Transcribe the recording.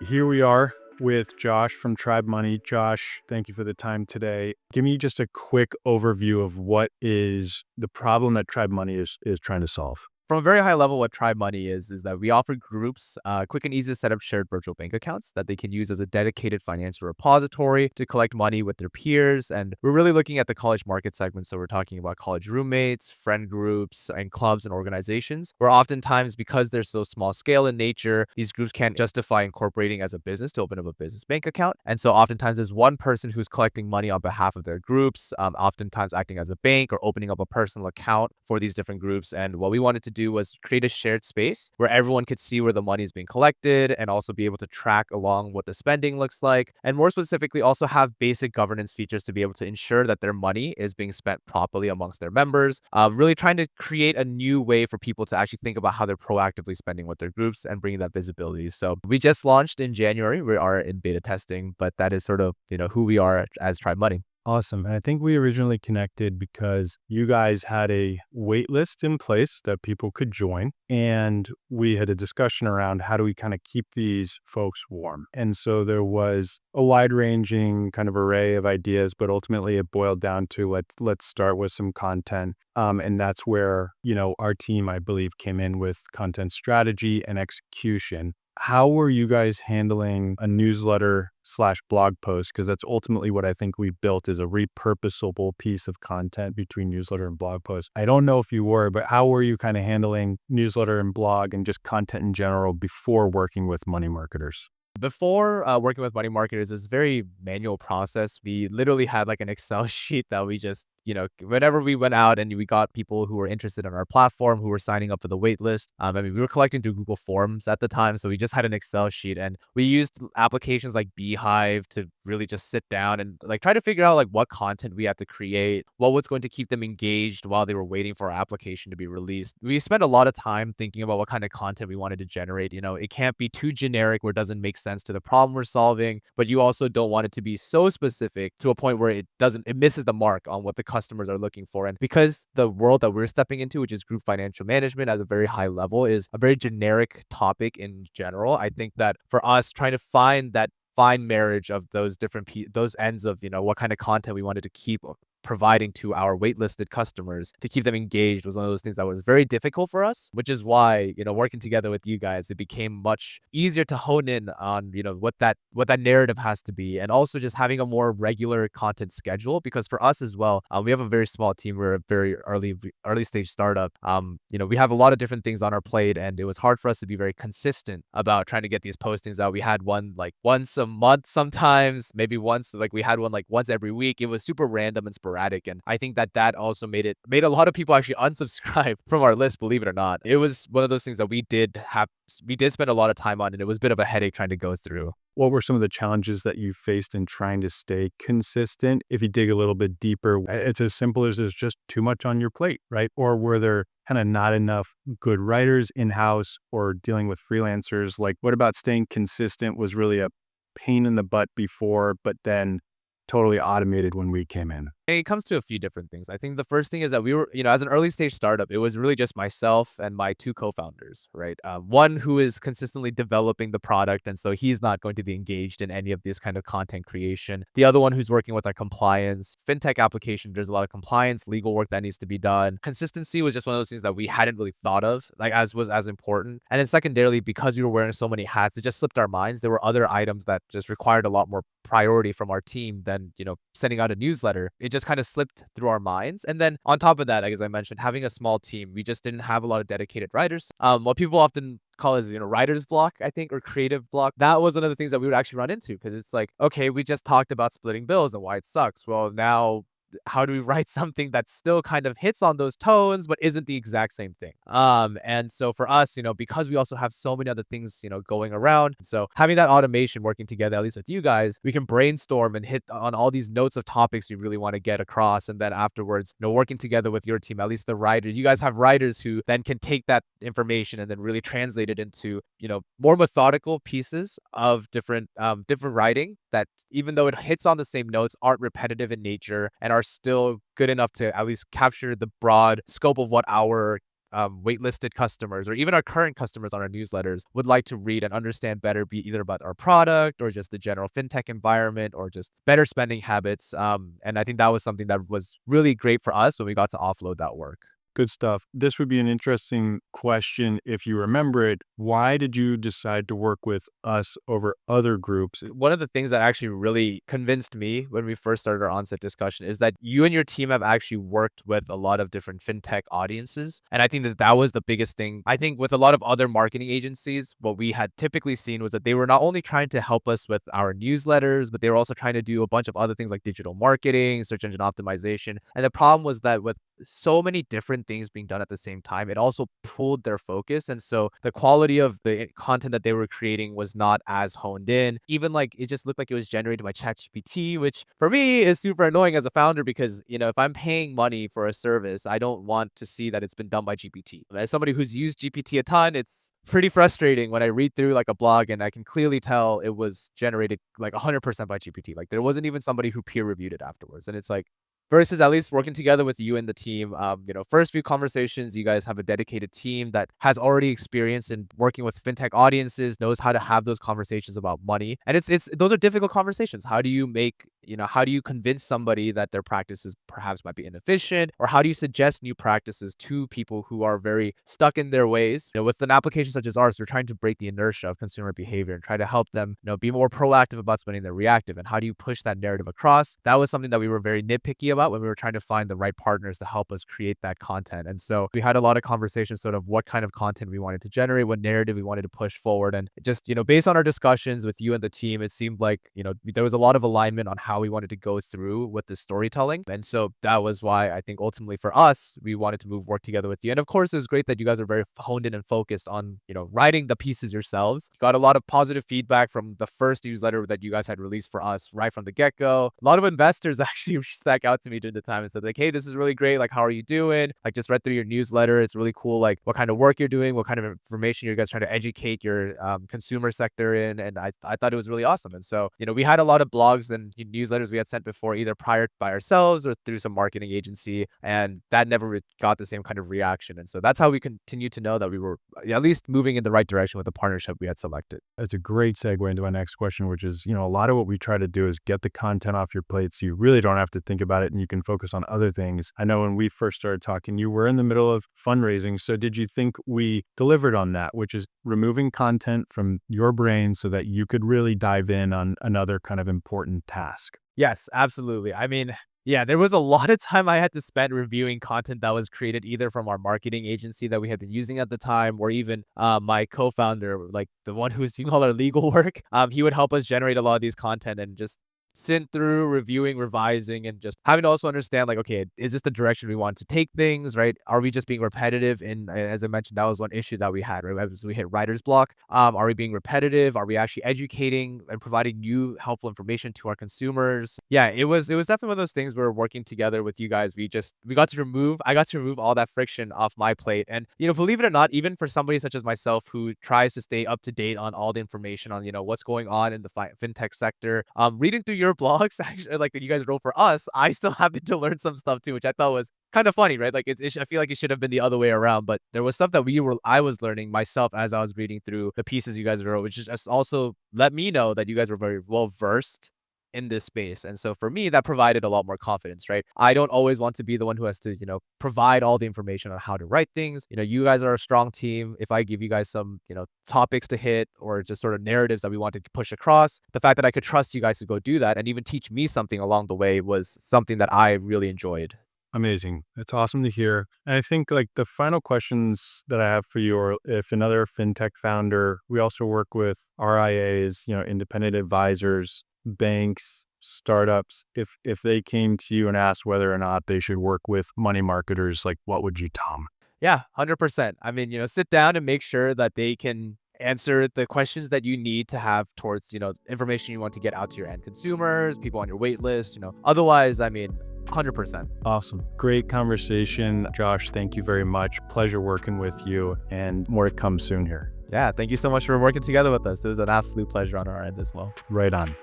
Here we are with Josh from Tribe Money. Josh, thank you for the time today. Give me just a quick overview of what is the problem that Tribe Money is trying to solve. From a very high level, what Tribe Money is that we offer groups quick and easy to set up shared virtual bank accounts that they can use as a dedicated financial repository to collect money with their peers. And we're really looking at the college market segment. So we're talking about college roommates, friend groups, and clubs and organizations, where oftentimes, because they're so small scale in nature, these groups can't justify incorporating as a business to open up a business bank account. And so oftentimes there's one person who's collecting money on behalf of their groups, oftentimes acting as a bank or opening up a personal account for these different groups. And what we wanted to do was create a shared space where everyone could see where the money is being collected and also be able to track along what the spending looks like. And more specifically, also have basic governance features to be able to ensure that their money is being spent properly amongst their members. Really trying to create a new way for people to actually think about how they're proactively spending with their groups and bringing that visibility. So we just launched in January. We are in beta testing, but that is sort of, who we are as Tribe Money. Awesome. And I think we originally connected because you guys had a wait list in place that people could join. And we had a discussion around how do we kind of keep these folks warm. And so there was a wide ranging kind of array of ideas, but ultimately it boiled down to let's start with some content. And that's where, our team, I believe, came in with content strategy and execution. How were you guys handling a newsletter/blog post? Because that's ultimately what I think we built is a repurposable piece of content between newsletter and blog post. I don't know if you were, but how were you kind of handling newsletter and blog and just content in general before working with money marketers? Before working with money marketers, it's a very manual process. We literally had like an Excel sheet that we just, whenever we went out and we got people who were interested in our platform, who were signing up for the wait list. We were collecting through Google Forms at the time. So we just had an Excel sheet and we used applications like Beehive to really just sit down and like try to figure out like what content we had to create, what was going to keep them engaged while they were waiting for our application to be released. We spent a lot of time thinking about what kind of content we wanted to generate. It can't be too generic where it doesn't make sense to the problem we're solving, but you also don't want it to be so specific to a point where it misses the mark on what the customers are looking for. And because the world that we're stepping into, which is group financial management at a very high level, is a very generic topic in general, I think that for us trying to find that fine marriage of those different those ends of what kind of content we wanted to keep providing to our waitlisted customers to keep them engaged was one of those things that was very difficult for us, which is why, working together with you guys, it became much easier to hone in on, what that narrative has to be. And also just having a more regular content schedule, because for us as well, we have a very small team. We're a very early stage startup. We have a lot of different things on our plate, and it was hard for us to be very consistent about trying to get these postings out. We had one like once a month, sometimes maybe once, like we had one like once every week. It was super random and sporadic. And I think that also made a lot of people actually unsubscribe from our list, believe it or not. It was one of those things that we did spend a lot of time on, and it was a bit of a headache trying to go through. What were some of the challenges that you faced in trying to stay consistent? If you dig a little bit deeper, it's as simple as there's just too much on your plate, right? Or were there kind of not enough good writers in-house or dealing with freelancers? Like, what about staying consistent was really a pain in the butt before, but then totally automated when we came in? It comes to a few different things. I think the first thing is that we were, as an early stage startup, it was really just myself and my two co-founders, right? One who is consistently developing the product, and so he's not going to be engaged in any of this kind of content creation. The other one who's working with our compliance, fintech application, there's a lot of compliance, legal work that needs to be done. Consistency was just one of those things that we hadn't really thought of, like as important. And then secondarily, because we were wearing so many hats, it just slipped our minds. There were other items that just required a lot more priority from our team than, sending out a newsletter. It just kind of slipped through our minds. And then on top of that, as I mentioned, having a small team, we just didn't have a lot of dedicated writers. What people often call is, writer's block, I think, or creative block. That was one of the things that we would actually run into, because it's like, okay, we just talked about splitting bills and why it sucks. Well, now how do we write something that still kind of hits on those tones but isn't the exact same thing? And so for us, because we also have so many other things, going around, so having that automation working together, at least with you guys, we can brainstorm and hit on all these notes of topics we really want to get across. And then afterwards, working together with your team, at least the writers, you guys have writers who then can take that information and then really translate it into, more methodical pieces of different writing that, even though it hits on the same notes, aren't repetitive in nature and are still good enough to at least capture the broad scope of what our waitlisted customers or even our current customers on our newsletters would like to read and understand better, be either about our product or just the general fintech environment or just better spending habits. And I think that was something that was really great for us when we got to offload that work. Good stuff. This would be an interesting question if you remember it. Why did you decide to work with us over other groups? One of the things that actually really convinced me when we first started our onset discussion is that you and your team have actually worked with a lot of different fintech audiences. And I think that that was the biggest thing. I think with a lot of other marketing agencies, what we had typically seen was that they were not only trying to help us with our newsletters, but they were also trying to do a bunch of other things like digital marketing, search engine optimization. And the problem was that with so many different things being done at the same time, it also pulled their focus. And so the quality of the content that they were creating was not as honed in. Even like it just looked like it was generated by ChatGPT, which for me is super annoying as a founder because, if I'm paying money for a service, I don't want to see that it's been done by GPT. As somebody who's used GPT a ton, it's pretty frustrating when I read through like a blog and I can clearly tell it was generated like 100% by GPT. Like there wasn't even somebody who peer reviewed it afterwards. And it's like, versus at least working together with you and the team. First few conversations, you guys have a dedicated team that has already experience in working with fintech audiences, knows how to have those conversations about money. And it's those are difficult conversations. How do you how do you convince somebody that their practices perhaps might be inefficient? Or how do you suggest new practices to people who are very stuck in their ways? With an application such as ours, we're trying to break the inertia of consumer behavior and try to help them, be more proactive about spending than reactive. And how do you push that narrative across? That was something that we were very nitpicky about when we were trying to find the right partners to help us create that content. And so we had a lot of conversations sort of what kind of content we wanted to generate, what narrative we wanted to push forward. And just, based on our discussions with you and the team, it seemed like, there was a lot of alignment on how we wanted to go through with the storytelling. And so that was why I think ultimately for us, we wanted to work together with you. And of course, it's great that you guys are very honed in and focused on, writing the pieces yourselves. Got a lot of positive feedback from the first newsletter that you guys had released for us right from the get-go. A lot of investors actually reached back out to me during the time and said like, hey, this is really great. Like, how are you doing? Like, just read through your newsletter. It's really cool. Like what kind of work you're doing, what kind of information you guys trying to educate your consumer sector in. And I thought it was really awesome. And so, we had a lot of blogs and newsletters we had sent before, either prior by ourselves or through some marketing agency. And that never got the same kind of reaction. And so that's how we continue to know that we were at least moving in the right direction with the partnership we had selected. That's a great segue into my next question, which is, a lot of what we try to do is get the content off your plate so you really don't have to think about it and you can focus on other things. I know when we first started talking, you were in the middle of fundraising. So did you think we delivered on that, which is removing content from your brain so that you could really dive in on another kind of important task? Yes, absolutely. I mean, yeah, there was a lot of time I had to spend reviewing content that was created either from our marketing agency that we had been using at the time, or even my co-founder, like the one who was doing all our legal work. He would help us generate a lot of these content and just sit through reviewing, revising, and just having to also understand like, okay, is this the direction we want to take things, right? Are we just being repetitive? And as I mentioned, that was one issue that we had, right? As we hit writer's block. Are we being repetitive? Are we actually educating and providing new helpful information to our consumers? Yeah, it was definitely one of those things where working together with you guys, I got to remove all that friction off my plate. And, believe it or not, even for somebody such as myself who tries to stay up to date on all the information on, what's going on in the fintech sector, reading through your blogs, actually, like that you guys wrote for us, I still happened to learn some stuff too, which I thought was kind of funny, right? Like I feel like it should have been the other way around, but there was stuff that I was learning myself as I was reading through the pieces you guys wrote, which just also let me know that you guys were very well versed in this space. And so for me, that provided a lot more confidence, right? I don't always want to be the one who has to, provide all the information on how to write things. You guys are a strong team. If I give you guys some, topics to hit or just sort of narratives that we want to push across, the fact that I could trust you guys to go do that and even teach me something along the way was something that I really enjoyed. Amazing. It's awesome to hear. And I think like the final questions that I have for you are if another fintech founder, we also work with RIAs, independent advisors, banks, startups. If they came to you and asked whether or not they should work with money marketers, like what would you tell them? Yeah, 100%. I mean, sit down and make sure that they can answer the questions that you need to have towards, information you want to get out to your end consumers, people on your wait list, otherwise, I mean, 100%. Awesome. Great conversation. Josh, thank you very much. Pleasure working with you and more to come soon here. Yeah, thank you so much for working together with us. It was an absolute pleasure on our end as well. Right on.